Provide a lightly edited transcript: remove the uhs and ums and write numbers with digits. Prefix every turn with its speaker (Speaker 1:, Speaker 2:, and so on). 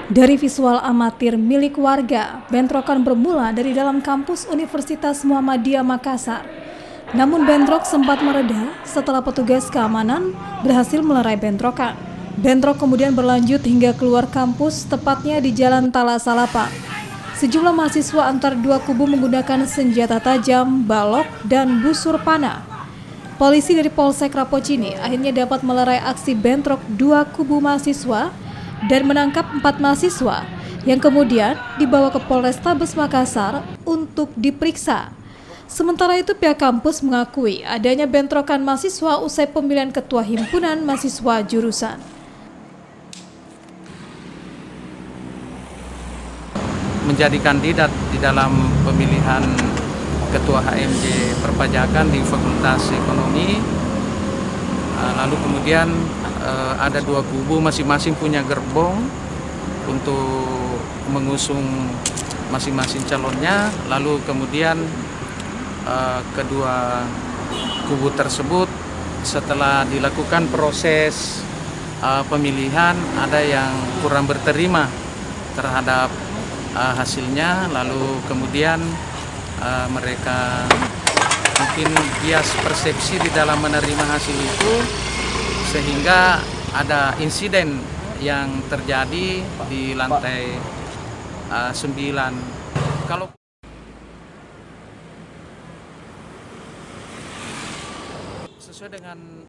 Speaker 1: Dari visual amatir milik warga, bentrokan bermula dari dalam kampus Universitas Muhammadiyah Makassar. Namun bentrok sempat mereda setelah petugas keamanan berhasil melerai bentrokan. Bentrok kemudian berlanjut hingga keluar kampus, tepatnya di Jalan Talasalapa. Sejumlah mahasiswa antar dua kubu menggunakan senjata tajam, balok, dan busur panah. Polisi dari Polsek Rapocini akhirnya dapat melerai aksi bentrok dua kubu mahasiswa dan menangkap 4 mahasiswa yang kemudian dibawa ke Polrestabes Makassar untuk diperiksa. Sementara itu pihak kampus mengakui adanya bentrokan mahasiswa usai pemilihan ketua himpunan mahasiswa jurusan.
Speaker 2: Menjadi kandidat di dalam pemilihan ketua HMJ perpajakan di Fakultas Ekonomi, lalu kemudian ada dua kubu masing-masing punya gerbong untuk mengusung masing-masing calonnya. Lalu kemudian kedua kubu tersebut setelah dilakukan proses pemilihan ada yang kurang berterima terhadap hasilnya, lalu kemudian mereka mungkin bias persepsi di dalam menerima hasil itu sehingga ada insiden yang terjadi di lantai 9. Kalau sesuai dengan